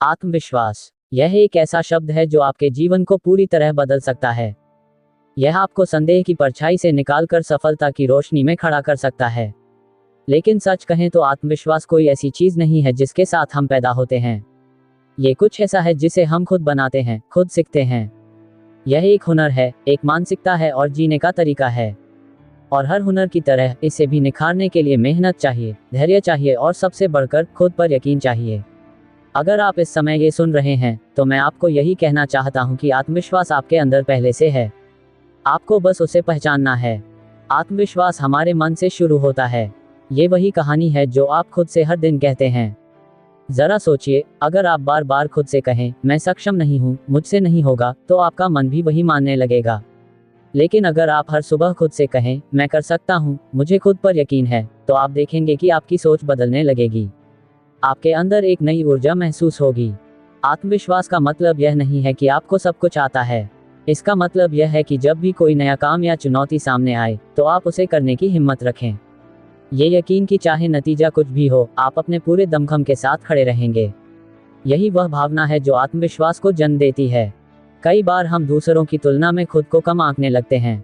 आत्मविश्वास यह एक ऐसा शब्द है जो आपके जीवन को पूरी तरह बदल सकता है। यह आपको संदेह की परछाई से निकालकर सफलता की रोशनी में खड़ा कर सकता है। लेकिन सच कहें तो आत्मविश्वास कोई ऐसी चीज नहीं है जिसके साथ हम पैदा होते हैं। ये कुछ ऐसा है जिसे हम खुद बनाते हैं, खुद सीखते हैं। यह एक हुनर है, एक मानसिकता है और जीने का तरीका है। और हर हुनर की तरह इसे भी निखारने के लिए मेहनत चाहिए, धैर्य चाहिए और सबसे बढ़कर खुद पर यकीन चाहिए। अगर आप इस समय ये सुन रहे हैं तो मैं आपको यही कहना चाहता हूँ कि आत्मविश्वास आपके अंदर पहले से है। आपको बस उसे पहचानना है। आत्मविश्वास हमारे मन से शुरू होता है। ये वही कहानी है जो आप खुद से हर दिन कहते हैं। जरा सोचिए, अगर आप बार बार खुद से कहें, मैं सक्षम नहीं हूँ, मुझसे नहीं होगा, तो आपका मन भी वही मानने लगेगा। लेकिन अगर आप हर सुबह खुद से कहें, मैं कर सकता हूँ, मुझे खुद पर यकीन है, तो आप देखेंगे कि आपकी सोच बदलने लगेगी। आपके अंदर एक नई ऊर्जा महसूस होगी। आत्मविश्वास का मतलब यह नहीं है कि आपको सब कुछ आता है। इसका मतलब यह है कि जब भी कोई नया काम या चुनौती सामने आए तो आप उसे करने की हिम्मत रखें। ये यकीन कि चाहे नतीजा कुछ भी हो, आप अपने पूरे दमखम के साथ खड़े रहेंगे। यही वह भावना है जो आत्मविश्वास को जन्म देती है। कई बार हम दूसरों की तुलना में खुद को कम आंकने लगते हैं।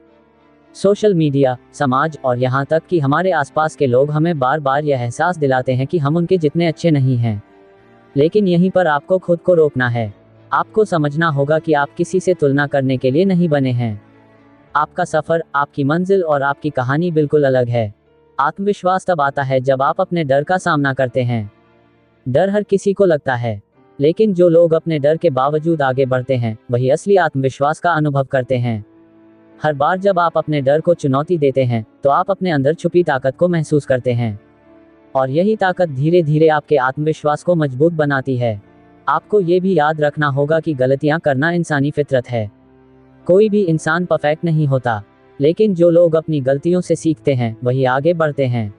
सोशल मीडिया, समाज और यहाँ तक कि हमारे आसपास के लोग हमें बार बार यह एहसास दिलाते हैं कि हम उनके जितने अच्छे नहीं हैं। लेकिन यहीं पर आपको खुद को रोकना है। आपको समझना होगा कि आप किसी से तुलना करने के लिए नहीं बने हैं। आपका सफर, आपकी मंजिल और आपकी कहानी बिल्कुल अलग है। आत्मविश्वास तब आता है जब आप अपने डर का सामना करते हैं। डर हर किसी को लगता है, लेकिन जो लोग अपने डर के बावजूद आगे बढ़ते हैं वही असली आत्मविश्वास का अनुभव करते हैं। हर बार जब आप अपने डर को चुनौती देते हैं तो आप अपने अंदर छुपी ताकत को महसूस करते हैं। और यही ताकत धीरे धीरे आपके आत्मविश्वास को मजबूत बनाती है। आपको ये भी याद रखना होगा कि गलतियां करना इंसानी फितरत है। कोई भी इंसान परफेक्ट नहीं होता, लेकिन जो लोग अपनी गलतियों से सीखते हैं वही आगे बढ़ते हैं।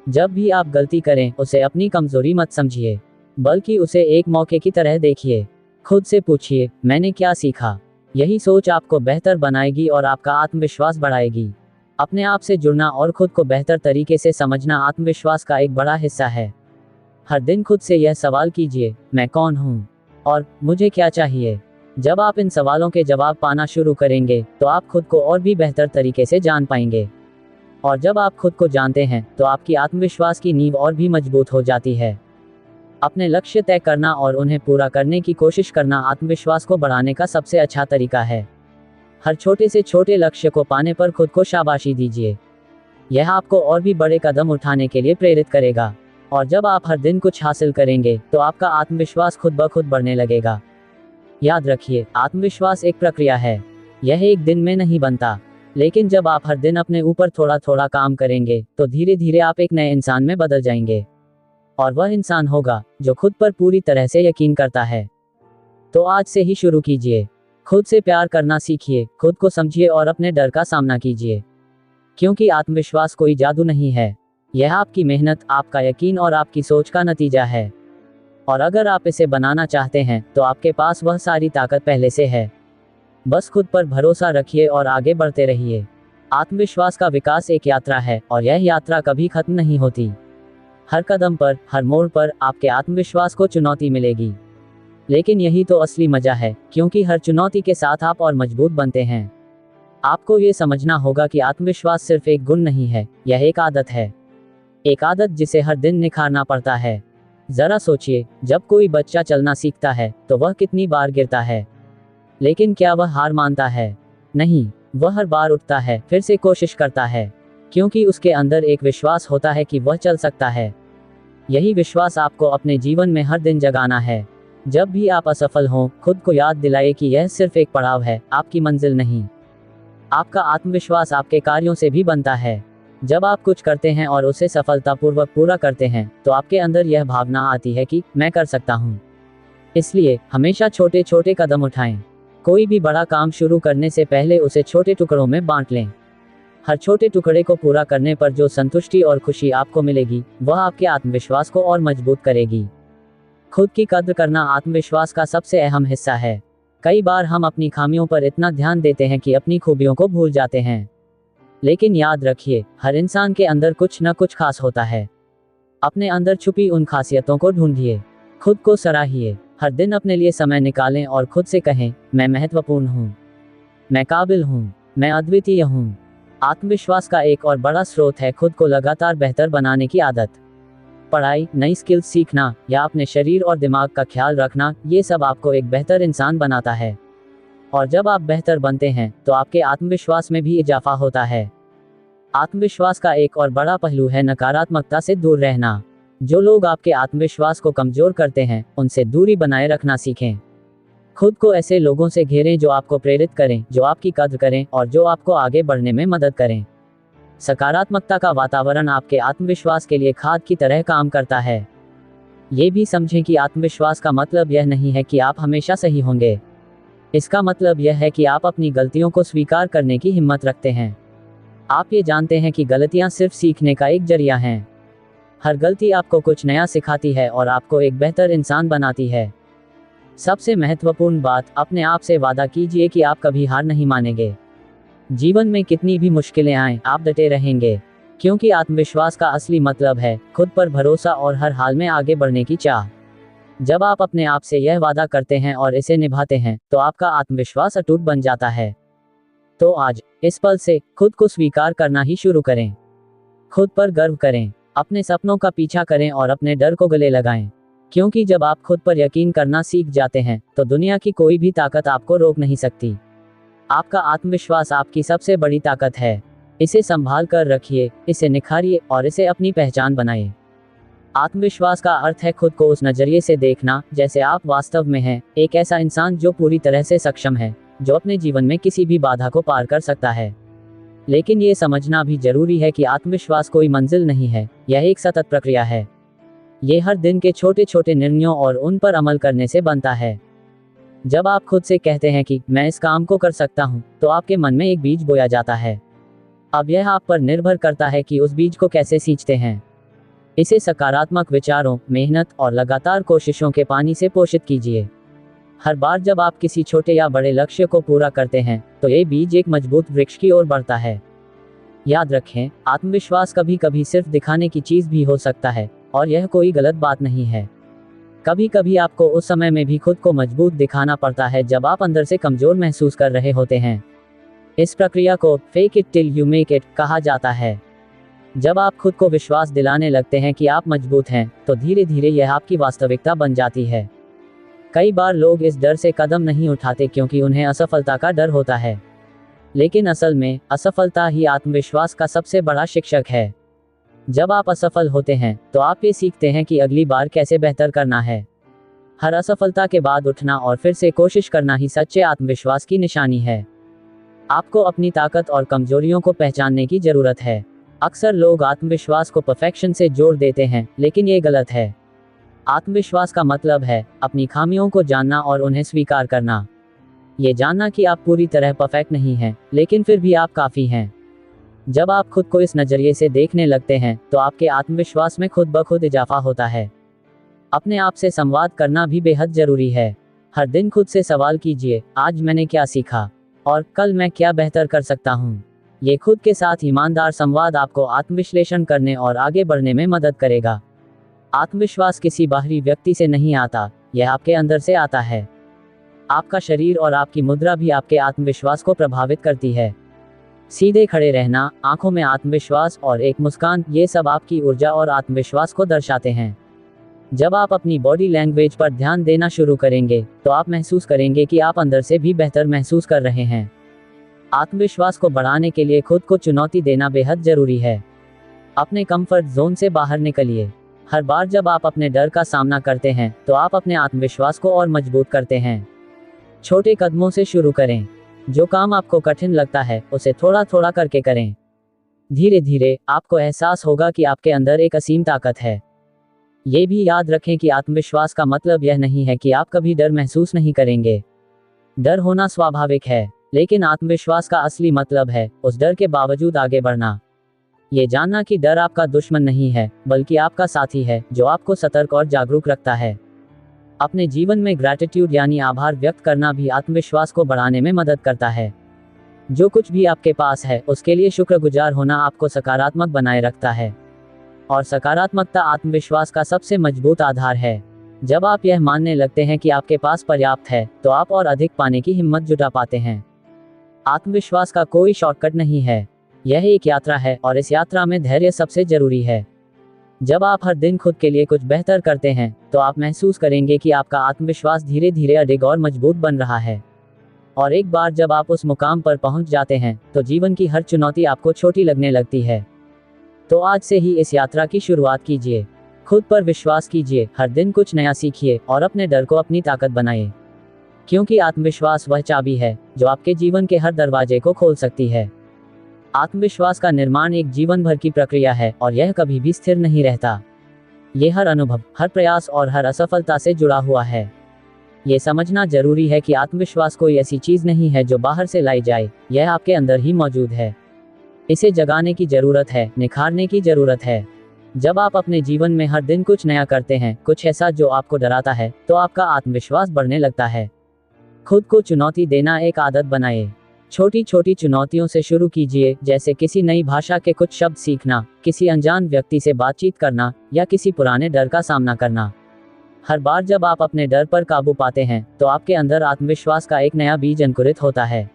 जब भी आप गलती करें उसे अपनी कमजोरी मत समझिए, बल्कि उसे एक मौके की तरह देखिए। खुद से पूछिए, मैंने क्या सीखा? यही सोच आपको बेहतर बनाएगी और आपका आत्मविश्वास बढ़ाएगी। अपने आप से जुड़ना और खुद को बेहतर तरीके से समझना आत्मविश्वास का एक बड़ा हिस्सा है। हर दिन खुद से यह सवाल कीजिए, मैं कौन हूँ और मुझे क्या चाहिए? जब आप इन सवालों के जवाब पाना शुरू करेंगे तो आप खुद को और भी बेहतर तरीके से जान पाएंगे। और जब आप खुद को जानते हैं तो आपकी आत्मविश्वास की नींव और भी मजबूत हो जाती है। अपने लक्ष्य तय करना और उन्हें पूरा करने की कोशिश करना आत्मविश्वास को बढ़ाने का सबसे अच्छा तरीका है। हर छोटे से छोटे लक्ष्य को पाने पर खुद को शाबाशी दीजिए। यह आपको और भी बड़े कदम उठाने के लिए प्रेरित करेगा। और जब आप हर दिन कुछ हासिल करेंगे तो आपका आत्मविश्वास खुद ब खुद बढ़ने लगेगा। याद रखिए, आत्मविश्वास एक प्रक्रिया है। यह एक दिन में नहीं बनता, लेकिन जब आप हर दिन अपने ऊपर थोड़ा थोड़ा काम करेंगे तो धीरे धीरे आप एक नए इंसान में बदल जाएंगे। और वह इंसान होगा जो खुद पर पूरी तरह से यकीन करता है। तो आज से ही शुरू कीजिए। खुद से प्यार करना सीखिए, खुद को समझिए और अपने डर का सामना कीजिए। क्योंकि आत्मविश्वास कोई जादू नहीं है, यह आपकी मेहनत, आपका यकीन और आपकी सोच का नतीजा है। और अगर आप इसे बनाना चाहते हैं तो आपके पास वह सारी ताकत पहले से है। बस खुद पर भरोसा रखिए और आगे बढ़ते रहिए। आत्मविश्वास का विकास एक यात्रा है और यह यात्रा कभी खत्म नहीं होती। हर कदम पर, हर मोड़ पर आपके आत्मविश्वास को चुनौती मिलेगी। लेकिन यही तो असली मजा है, क्योंकि हर चुनौती के साथ आप और मजबूत बनते हैं। आपको ये समझना होगा कि आत्मविश्वास सिर्फ एक गुण नहीं है, यह एक आदत है। एक आदत जिसे हर दिन निखारना पड़ता है। जरा सोचिए, जब कोई बच्चा चलना सीखता है तो वह कितनी बार गिरता है, लेकिन क्या वह हार मानता है? नहीं, वह हर बार उठता है, फिर से कोशिश करता है, क्योंकि उसके अंदर एक विश्वास होता है कि वह चल सकता है। यही विश्वास आपको अपने जीवन में हर दिन जगाना है। जब भी आप असफल हों, खुद को याद दिलाइए कि यह सिर्फ एक पड़ाव है, आपकी मंजिल नहीं। आपका आत्मविश्वास आपके कार्यों से भी बनता है। जब आप कुछ करते हैं और उसे सफलतापूर्वक पूरा करते हैं तो आपके अंदर यह भावना आती है कि मैं कर सकता हूँ। इसलिए हमेशा छोटे छोटे कदम उठाएं। कोई भी बड़ा काम शुरू करने से पहले उसे छोटे टुकड़ों में बांट लें। हर छोटे टुकड़े को पूरा करने पर जो संतुष्टि और खुशी आपको मिलेगी वह आपके आत्मविश्वास को और मजबूत करेगी। खुद की कद्र करना आत्मविश्वास का सबसे अहम हिस्सा है। कई बार हम अपनी खामियों पर इतना ध्यान देते हैं कि अपनी खूबियों को भूल जाते हैं। लेकिन याद रखिए, हर इंसान के अंदर कुछ न कुछ खास होता है। अपने अंदर छुपी उन खासियतों को ढूंढिए, खुद को सराहिए। हर दिन अपने लिए समय निकालें और खुद से कहें, मैं महत्वपूर्ण हूँ, मैं काबिल हूँ, मैं अद्वितीय हूँ। आत्मविश्वास का एक और बड़ा स्रोत है खुद को लगातार बेहतर बनाने की आदत। पढ़ाई, नई स्किल्स सीखना या अपने शरीर और दिमाग का ख्याल रखना, ये सब आपको एक बेहतर इंसान बनाता है। और जब आप बेहतर बनते हैं तो आपके आत्मविश्वास में भी इजाफा होता है। आत्मविश्वास का एक और बड़ा पहलू है नकारात्मकता से दूर रहना। जो लोग आपके आत्मविश्वास को कमजोर करते हैं, उनसे दूरी बनाए रखना सीखें। खुद को ऐसे लोगों से घेरें जो आपको प्रेरित करें, जो आपकी कद्र करें और जो आपको आगे बढ़ने में मदद करें। सकारात्मकता का वातावरण आपके आत्मविश्वास के लिए खाद की तरह काम करता है। ये भी समझें कि आत्मविश्वास का मतलब यह नहीं है कि आप हमेशा सही होंगे। इसका मतलब यह है कि आप अपनी गलतियों को स्वीकार करने की हिम्मत रखते हैं। आप ये जानते हैं कि गलतियां सिर्फ सीखने का एक जरिया हैं। हर गलती आपको कुछ नया सिखाती है और आपको एक बेहतर इंसान बनाती है। सबसे महत्वपूर्ण बात, अपने आप से वादा कीजिए कि आप कभी हार नहीं मानेंगे। जीवन में कितनी भी मुश्किलें आएं, आप डटे रहेंगे, क्योंकि आत्मविश्वास का असली मतलब है खुद पर भरोसा और हर हाल में आगे बढ़ने की चाह। जब आप अपने आप से यह वादा करते हैं और इसे निभाते हैं, तो आपका आत्मविश्वास अटूट बन जाता है। तो आज, इस पल से, खुद को स्वीकार करना ही शुरू करें। खुद पर गर्व करें, अपने सपनों का पीछा करें और अपने डर को गले लगाएं। क्योंकि जब आप खुद पर यकीन करना सीख जाते हैं, तो दुनिया की कोई भी ताकत आपको रोक नहीं सकती। आपका आत्मविश्वास आपकी सबसे बड़ी ताकत है। इसे संभाल कर रखिए, इसे निखारिए और इसे अपनी पहचान बनाइए। आत्मविश्वास का अर्थ है खुद को उस नजरिए से देखना जैसे आप वास्तव में हैं, एक ऐसा इंसान जो पूरी तरह से सक्षम है, जो अपने जीवन में किसी भी बाधा को पार कर सकता है। लेकिन ये समझना भी जरूरी है कि आत्मविश्वास कोई मंजिल नहीं है, यह एक सतत प्रक्रिया है। ये हर दिन के छोटे छोटे निर्णयों और उन पर अमल करने से बनता है। जब आप खुद से कहते हैं कि मैं इस काम को कर सकता हूं, तो आपके मन में एक बीज बोया जाता है। अब यह आप पर निर्भर करता है कि उस बीज को कैसे सींचते हैं। इसे सकारात्मक विचारों, मेहनत और लगातार कोशिशों के पानी से पोषित कीजिए। हर बार जब आप किसी छोटे या बड़े लक्ष्य को पूरा करते हैं, तो ये बीज एक मजबूत वृक्ष की ओर बढ़ता है। याद रखें, आत्मविश्वास कभी कभी सिर्फ दिखाने की चीज भी हो सकता है, और यह कोई गलत बात नहीं है। कभी कभी आपको उस समय में भी खुद को मजबूत दिखाना पड़ता है जब आप अंदर से कमजोर महसूस कर रहे होते हैं। इस प्रक्रिया को fake it till you make it कहा जाता है। जब आप खुद को विश्वास दिलाने लगते हैं कि आप मजबूत हैं, तो धीरे धीरे यह आपकी वास्तविकता बन जाती है। कई बार लोग इस डर से कदम नहीं उठाते क्योंकि उन्हें असफलता का डर होता है। लेकिन असल में असफलता ही आत्मविश्वास का सबसे बड़ा शिक्षक है। जब आप असफल होते हैं, तो आप ये सीखते हैं कि अगली बार कैसे बेहतर करना है। हर असफलता के बाद उठना और फिर से कोशिश करना ही सच्चे आत्मविश्वास की निशानी है। आपको अपनी ताकत और कमजोरियों को पहचानने की जरूरत है। अक्सर लोग आत्मविश्वास को परफेक्शन से जोड़ देते हैं, लेकिन ये गलत है। आत्मविश्वास का मतलब है अपनी खामियों को जानना और उन्हें स्वीकार करना। ये जानना कि आप पूरी तरह परफेक्ट नहीं हैं, लेकिन फिर भी आप काफी हैं। जब आप खुद को इस नजरिए से देखने लगते हैं, तो आपके आत्मविश्वास में खुद ब खुद इजाफा होता है। अपने आप से संवाद करना भी बेहद जरूरी है। हर दिन खुद से सवाल कीजिए, आज मैंने क्या सीखा और कल मैं क्या बेहतर कर सकता हूँ। ये खुद के साथ ईमानदार संवाद आपको आत्मविश्लेषण करने और आगे बढ़ने में मदद करेगा। आत्मविश्वास किसी बाहरी व्यक्ति से नहीं आता, यह आपके अंदर से आता है। आपका शरीर और आपकी मुद्रा भी आपके आत्मविश्वास को प्रभावित करती है। सीधे खड़े रहना, आंखों में आत्मविश्वास और एक मुस्कान, ये सब आपकी ऊर्जा और आत्मविश्वास को दर्शाते हैं। जब आप अपनी बॉडी लैंग्वेज पर ध्यान देना शुरू करेंगे, तो आप महसूस करेंगे कि आप अंदर से भी बेहतर महसूस कर रहे हैं। आत्मविश्वास को बढ़ाने के लिए खुद को चुनौती देना बेहद जरूरी है। अपने कंफर्ट जोन से बाहर निकलिए। हर बार जब आप अपने डर का सामना करते हैं, तो आप अपने आत्मविश्वास को और मजबूत करते हैं। छोटे कदमों से शुरू करें। जो काम आपको कठिन लगता है, उसे थोड़ा थोड़ा करके करें। धीरे धीरे आपको एहसास होगा कि आपके अंदर एक असीम ताकत है। ये भी याद रखें कि आत्मविश्वास का मतलब यह नहीं है कि आप कभी डर महसूस नहीं करेंगे। डर होना स्वाभाविक है, लेकिन आत्मविश्वास का असली मतलब है उस डर के बावजूद आगे बढ़ना। ये जानना कि डर आपका दुश्मन नहीं है, बल्कि आपका साथी है जो आपको सतर्क और जागरूक रखता है। अपने जीवन में ग्रैटिट्यूड यानी आभार व्यक्त करना भी आत्मविश्वास को बढ़ाने में मदद करता है। जो कुछ भी आपके पास है, उसके लिए शुक्रगुजार होना आपको सकारात्मक बनाए रखता है। और सकारात्मकता आत्मविश्वास का सबसे मजबूत आधार है। जब आप यह मानने लगते हैं कि आपके पास पर्याप्त है, तो आप और अधिक पाने की हिम्मत जुटा पाते हैं। आत्मविश्वास का कोई शॉर्टकट नहीं है। यह एक यात्रा है और इस यात्रा में धैर्य सबसे जरूरी है। जब आप हर दिन खुद के लिए कुछ बेहतर करते हैं, तो आप महसूस करेंगे कि आपका आत्मविश्वास धीरे धीरे अडिग और मजबूत बन रहा है। और एक बार जब आप उस मुकाम पर पहुंच जाते हैं, तो जीवन की हर चुनौती आपको छोटी लगने लगती है। तो आज से ही इस यात्रा की शुरुआत कीजिए। खुद पर विश्वास कीजिए, हर दिन कुछ नया सीखिए और अपने डर को अपनी ताकत बनाइए। क्योंकि आत्मविश्वास वह चाबी है जो आपके जीवन के हर दरवाजे को खोल सकती है। आत्मविश्वास का निर्माण एक जीवन भर की प्रक्रिया है और यह कभी भी स्थिर नहीं रहता। ये हर अनुभव, हर प्रयास और हर असफलता से जुड़ा हुआ है। ये समझना जरूरी है कि आत्मविश्वास कोई ऐसी चीज नहीं है जो बाहर से लाई जाए, यह आपके अंदर ही मौजूद है। इसे जगाने की जरूरत है, निखारने की जरूरत है। जब आप अपने जीवन में हर दिन कुछ नया करते हैं, कुछ ऐसा जो आपको डराता है, तो आपका आत्मविश्वास बढ़ने लगता है। खुद को चुनौती देना एक आदत बनाएं। छोटी छोटी चुनौतियों से शुरू कीजिए, जैसे किसी नई भाषा के कुछ शब्द सीखना, किसी अनजान व्यक्ति से बातचीत करना या किसी पुराने डर का सामना करना। हर बार जब आप अपने डर पर काबू पाते हैं, तो आपके अंदर आत्मविश्वास का एक नया बीज अंकुरित होता है।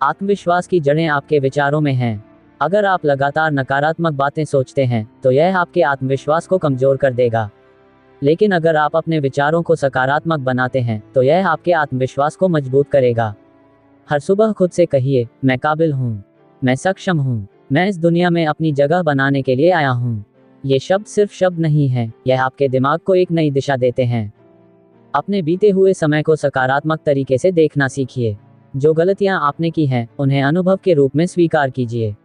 आत्मविश्वास की जड़ें आपके विचारों में हैं। अगर आप लगातार नकारात्मक बातें सोचते हैं, तो यह आपके आत्मविश्वास को कमजोर कर देगा। लेकिन अगर आप अपने विचारों को सकारात्मक बनाते हैं, तो यह आपके आत्मविश्वास को मजबूत करेगा। हर सुबह खुद से कहिए, मैं काबिल हूँ, मैं सक्षम हूँ, मैं इस दुनिया में अपनी जगह बनाने के लिए आया हूँ। ये शब्द सिर्फ शब्द नहीं हैं, यह आपके दिमाग को एक नई दिशा देते हैं। अपने बीते हुए समय को सकारात्मक तरीके से देखना सीखिए। जो गलतियां आपने की हैं, उन्हें अनुभव के रूप में स्वीकार कीजिए।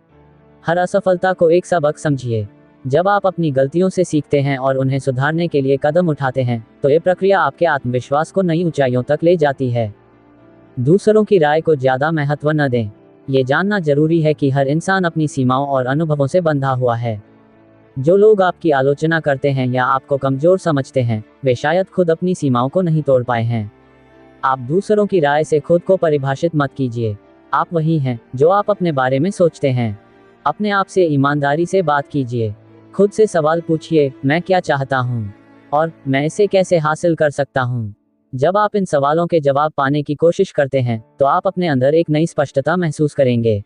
हर असफलता को एक सबक समझिए। जब आप अपनी गलतियों से सीखते हैं और उन्हें सुधारने के लिए कदम उठाते हैं, तो ये प्रक्रिया आपके आत्मविश्वास को नई ऊंचाइयों तक ले जाती है। दूसरों की राय को ज्यादा महत्व न दें। ये जानना जरूरी है कि हर इंसान अपनी सीमाओं और अनुभवों से बंधा हुआ है। जो लोग आपकी आलोचना करते हैं या आपको कमजोर समझते हैं, वे शायद खुद अपनी सीमाओं को नहीं तोड़ पाए हैं। आप दूसरों की राय से खुद को परिभाषित मत कीजिए। आप वही हैं जो आप अपने बारे में सोचते हैं। अपने आप से ईमानदारी से बात कीजिए। खुद से सवाल पूछिए, मैं क्या चाहता हूँ और मैं इसे कैसे हासिल कर सकता हूँ। जब आप इन सवालों के जवाब पाने की कोशिश करते हैं, तो आप अपने अंदर एक नई स्पष्टता महसूस करेंगे।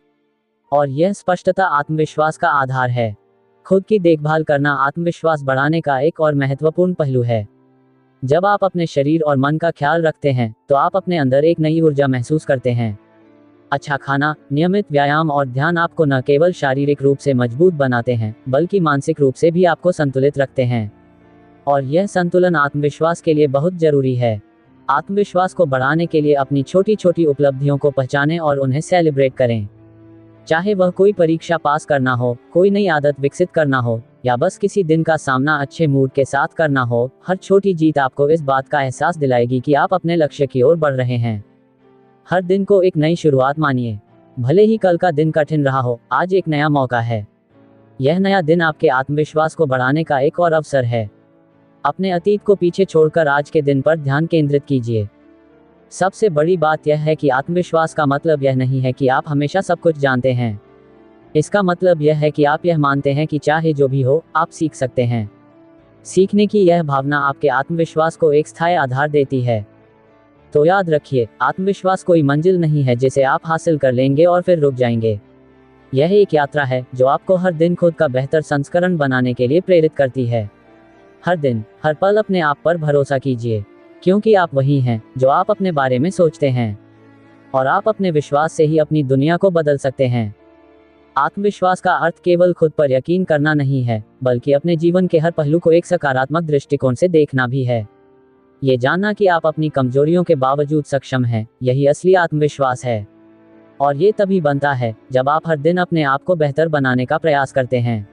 और यह स्पष्टता आत्मविश्वास का आधार है। खुद की देखभाल करना आत्मविश्वास बढ़ाने का एक और महत्वपूर्ण पहलू है। जब आप अपने शरीर और मन का ख्याल रखते हैं, तो आप अपने अंदर एक नई ऊर्जा महसूस करते हैं। अच्छा खाना, नियमित व्यायाम और ध्यान आपको न केवल शारीरिक रूप से मजबूत बनाते हैं, बल्कि मानसिक रूप से भी आपको संतुलित रखते हैं। और यह संतुलन आत्मविश्वास के लिए बहुत जरूरी है। आत्मविश्वास को बढ़ाने के लिए अपनी छोटी छोटी उपलब्धियों को पहचानें और उन्हें सेलिब्रेट करें। चाहे वह कोई परीक्षा पास करना हो, कोई नई आदत विकसित करना हो, या बस किसी दिन का सामना अच्छे मूड के साथ करना हो, हर छोटी जीत आपको इस बात का एहसास दिलाएगी कि आप अपने लक्ष्य की ओर बढ़ रहे हैं। हर दिन को एक नई शुरुआत मानिए। भले ही कल का दिन कठिन रहा हो, आज एक नया मौका है। यह नया दिन आपके आत्मविश्वास को बढ़ाने का एक और अवसर है। अपने अतीत को पीछे छोड़कर आज के दिन पर ध्यान केंद्रित कीजिए। सबसे बड़ी बात यह है कि आत्मविश्वास का मतलब यह नहीं है कि आप हमेशा सब कुछ जानते हैं। इसका मतलब यह है कि आप यह मानते हैं कि चाहे जो भी हो, आप सीख सकते हैं। सीखने की यह भावना आपके आत्मविश्वास को एक स्थायी आधार देती है। तो याद रखिए, आत्मविश्वास कोई मंजिल नहीं है जिसे आप हासिल कर लेंगे और फिर रुक जाएंगे। यह एक यात्रा है जो आपको हर दिन खुद का बेहतर संस्करण बनाने के लिए प्रेरित करती है। हर दिन, हर पल अपने आप पर भरोसा कीजिए, क्योंकि आप वही हैं जो आप अपने बारे में सोचते हैं। और आप अपने विश्वास से ही अपनी दुनिया को बदल सकते हैं। आत्मविश्वास का अर्थ केवल खुद पर यकीन करना नहीं है, बल्कि अपने जीवन के हर पहलू को एक सकारात्मक दृष्टिकोण से देखना भी है। ये जानना कि आप अपनी कमजोरियों के बावजूद सक्षम हैं, यही असली आत्मविश्वास है। और ये तभी बनता है जब आप हर दिन अपने आप को बेहतर बनाने का प्रयास करते हैं।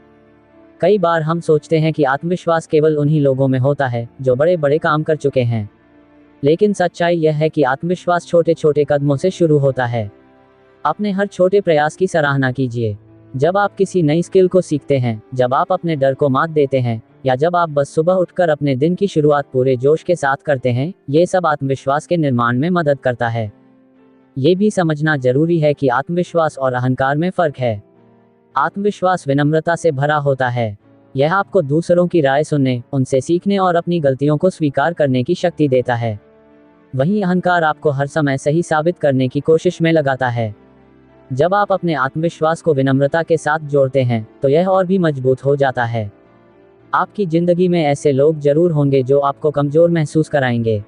कई बार हम सोचते हैं कि आत्मविश्वास केवल उन्हीं लोगों में होता है जो बड़े बड़े काम कर चुके हैं। लेकिन सच्चाई यह है कि आत्मविश्वास छोटे छोटे कदमों से शुरू होता है। अपने हर छोटे प्रयास की सराहना कीजिए। जब आप किसी नई स्किल को सीखते हैं, जब आप अपने डर को मात देते हैं, या जब आप बस सुबह उठकर अपने दिन की शुरुआत पूरे जोश के साथ करते हैं, ये सब आत्मविश्वास के निर्माण में मदद करता है। ये भी समझना जरूरी है कि आत्मविश्वास और अहंकार में फर्क है। आत्मविश्वास विनम्रता से भरा होता है। यह आपको दूसरों की राय सुनने, उनसे सीखने और अपनी गलतियों को स्वीकार करने की शक्ति देता है। वहीं अहंकार आपको हर समय सही साबित करने की कोशिश में लगाता है। जब आप अपने आत्मविश्वास को विनम्रता के साथ जोड़ते हैं, तो यह और भी मजबूत हो जाता है। आपकी जिंदगी में ऐसे लोग जरूर होंगे जो आपको कमजोर महसूस कराएंगे,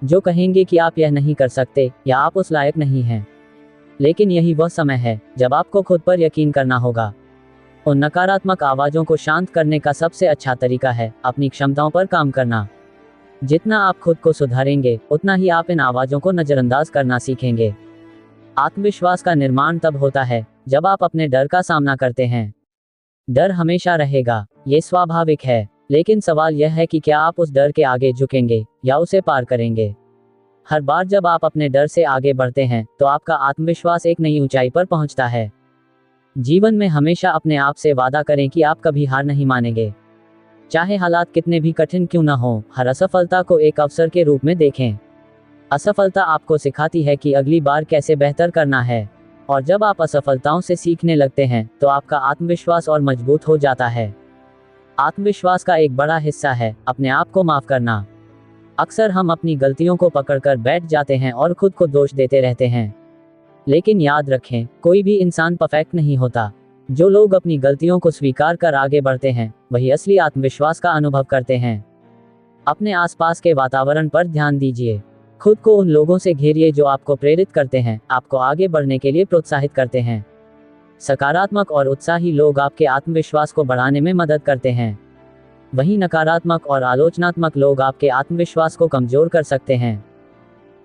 जो कहेंगे कि आप यह नहीं कर सकते या आप उस लायक नहीं हैं। लेकिन यही वह समय है जब आपको खुद पर यकीन करना होगा। उन नकारात्मक आवाज़ों को शांत करने का सबसे अच्छा तरीका है अपनी क्षमताओं पर काम करना। जितना आप खुद को सुधारेंगे, उतना ही आप इन आवाज़ों को नज़रअंदाज करना सीखेंगे। आत्मविश्वास का निर्माण तब होता है जब आप अपने डर का सामना करते हैं। डर हमेशा रहेगा, ये स्वाभाविक है, लेकिन सवाल यह है कि क्या आप उस डर के आगे झुकेंगे या उसे पार करेंगे। हर बार जब आप अपने डर से आगे बढ़ते हैं, तो आपका आत्मविश्वास एक नई ऊंचाई पर पहुंचता है। जीवन में हमेशा अपने आप से वादा करें कि आप कभी हार नहीं मानेंगे। चाहे हालात कितने भी कठिन क्यों न हो, हर असफलता को एक अवसर के रूप में देखें। असफलता आपको सिखाती है कि अगली बार कैसे बेहतर करना है, और जब आप असफलताओं से सीखने लगते हैं, तो आपका आत्मविश्वास और मजबूत हो जाता है। आत्मविश्वास का एक बड़ा हिस्सा है अपने आप को माफ करना। अक्सर हम अपनी गलतियों को पकड़कर बैठ जाते हैं और खुद को दोष देते रहते हैं। लेकिन याद रखें, कोई भी इंसान परफेक्ट नहीं होता। जो लोग अपनी गलतियों को स्वीकार कर आगे बढ़ते हैं, वही असली आत्मविश्वास का अनुभव करते हैं। अपने आसपास के वातावरण पर ध्यान दीजिए। खुद को उन लोगों से घेरिए जो आपको प्रेरित करते हैं, आपको आगे बढ़ने के लिए प्रोत्साहित करते हैं। सकारात्मक और उत्साही लोग आपके आत्मविश्वास को बढ़ाने में मदद करते हैं। वहीं नकारात्मक और आलोचनात्मक लोग आपके आत्मविश्वास को कमजोर कर सकते हैं।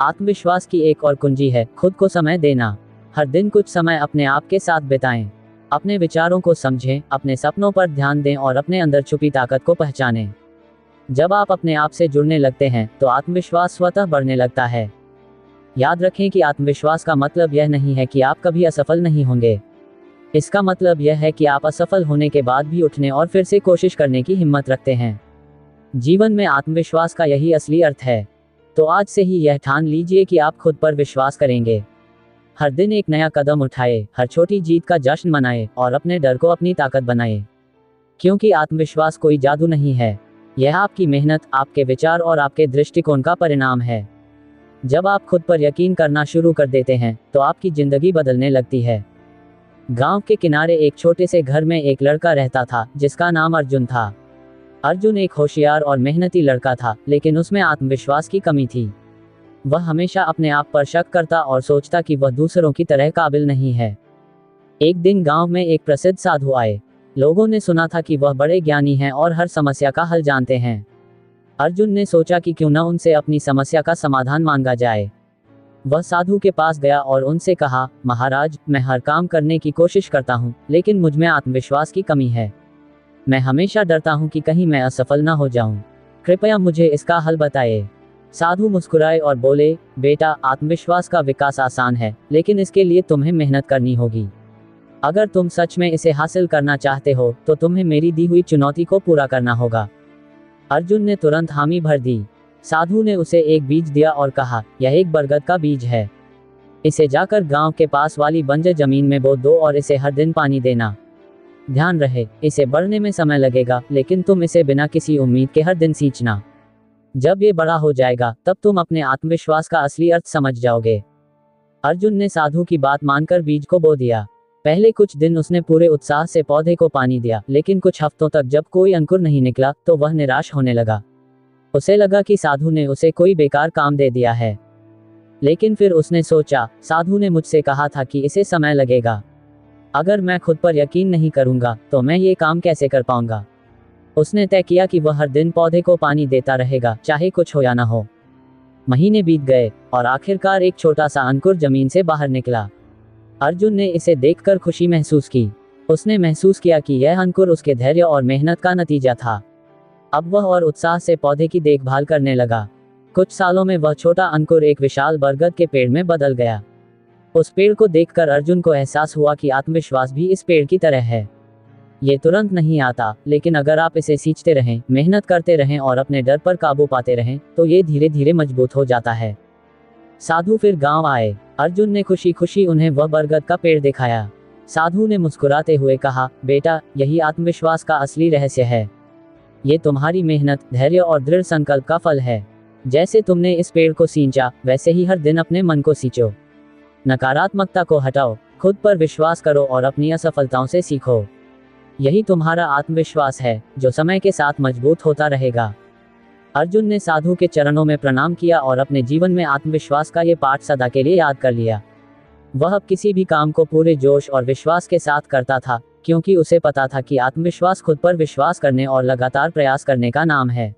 आत्मविश्वास की एक और कुंजी है खुद को समय देना। हर दिन कुछ समय अपने आप के साथ बिताएं। अपने विचारों को समझें, अपने सपनों पर ध्यान दें और अपने अंदर छुपी ताकत को पहचानें। जब आप अपने आप से जुड़ने लगते हैं, तो आत्मविश्वास स्वतः बढ़ने लगता है। याद रखें कि आत्मविश्वास का मतलब यह नहीं है कि आप कभी असफल नहीं होंगे। इसका मतलब यह है कि आप असफल होने के बाद भी उठने और फिर से कोशिश करने की हिम्मत रखते हैं। जीवन में आत्मविश्वास का यही असली अर्थ है। तो आज से ही यह ठान लीजिए कि आप खुद पर विश्वास करेंगे। हर दिन एक नया कदम उठाए, हर छोटी जीत का जश्न मनाए और अपने डर को अपनी ताकत बनाए। क्योंकि आत्मविश्वास कोई जादू नहीं है, यह आपकी मेहनत, आपके विचार और आपके दृष्टिकोण का परिणाम है। जब आप खुद पर यकीन करना शुरू कर देते हैं, तो आपकी जिंदगी बदलने लगती है। गांव के किनारे एक छोटे से घर में एक लड़का रहता था जिसका नाम अर्जुन था। अर्जुन एक होशियार और मेहनती लड़का था, लेकिन उसमें आत्मविश्वास की कमी थी। वह हमेशा अपने आप पर शक करता और सोचता कि वह दूसरों की तरह काबिल नहीं है। एक दिन गांव में एक प्रसिद्ध साधु आए। लोगों ने सुना था कि वह बड़े ज्ञानी हैं और हर समस्या का हल जानते हैं। अर्जुन ने सोचा कि क्यों न उनसे अपनी समस्या का समाधान मांगा जाए। वह साधु के पास गया और उनसे कहा, महाराज, मैं हर काम करने की कोशिश करता हूँ, लेकिन मुझ में आत्मविश्वास की कमी है। मैं हमेशा डरता हूँ कि कहीं मैं असफल न हो जाऊं। कृपया मुझे इसका हल बताएं। साधु मुस्कुराए और बोले, बेटा, आत्मविश्वास का विकास आसान है, लेकिन इसके लिए तुम्हें मेहनत करनी होगी। अगर तुम सच में इसे हासिल करना चाहते हो, तो तुम्हें मेरी दी हुई चुनौती को पूरा करना होगा। अर्जुन ने तुरंत हामी भर दी। साधु ने उसे एक बीज दिया और कहा, यह एक बरगद का बीज है। इसे जाकर गांव के पास वाली बंजर जमीन में बो दो और इसे हर दिन पानी देना। ध्यान रहे, इसे बढ़ने में समय लगेगा, लेकिन तुम इसे बिना किसी उम्मीद के हर दिन सींचना। जब ये बड़ा हो जाएगा, तब तुम अपने आत्मविश्वास का असली अर्थ समझ जाओगे। अर्जुन ने साधु की बात मानकर बीज को बो दिया। पहले कुछ दिन उसने पूरे उत्साह से पौधे को पानी दिया, लेकिन कुछ हफ्तों तक जब कोई अंकुर नहीं निकला, तो वह निराश होने लगा। उसे लगा कि साधु ने उसे कोई बेकार काम दे दिया है। लेकिन फिर उसने सोचा, साधु ने मुझसे कहा था कि इसे समय लगेगा। अगर मैं खुद पर यकीन नहीं करूंगा, तो मैं ये काम कैसे कर पाऊंगा। उसने तय किया कि वह हर दिन पौधे को पानी देता रहेगा, चाहे कुछ हो या ना हो। महीने बीत गए और आखिरकार एक छोटा सा अंकुर जमीन से बाहर निकला। अर्जुन ने इसे देखकर खुशी महसूस की। उसने महसूस किया कि यह अंकुर उसके धैर्य और मेहनत का नतीजा था। अब वह और उत्साह से पौधे की देखभाल करने लगा। कुछ सालों में वह छोटा अंकुर एक विशाल बरगद के पेड़ में बदल गया। उस पेड़ को देखकर अर्जुन को एहसास हुआ कि आत्मविश्वास भी इस पेड़ की तरह है। ये तुरंत नहीं आता, लेकिन अगर आप इसे सींचते रहें, मेहनत करते रहें और अपने डर पर काबू पाते रहें, तो ये धीरे धीरे मजबूत हो जाता है। साधु फिर गांव आए। अर्जुन ने खुशी खुशी उन्हें वह बरगद का पेड़ दिखाया। साधु ने मुस्कुराते हुए कहा, बेटा, यही आत्मविश्वास का असली रहस्य है। ये तुम्हारी मेहनत, धैर्य और दृढ़ संकल्प का फल है। जैसे तुमने इस पेड़ को सींचा, वैसे ही हर दिन अपने मन को सींचो। नकारात्मकता को हटाओ, खुद पर विश्वास करो और अपनी असफलताओं से सीखो। यही तुम्हारा आत्मविश्वास है, जो समय के साथ मजबूत होता रहेगा। अर्जुन ने साधु के चरणों में प्रणाम किया और अपने जीवन में आत्मविश्वास का ये पाठ सदा के लिए याद कर लिया। वह अब किसी भी काम को पूरे जोश और विश्वास के साथ करता था, क्योंकि उसे पता था कि आत्मविश्वास खुद पर विश्वास करने और लगातार प्रयास करने का नाम है।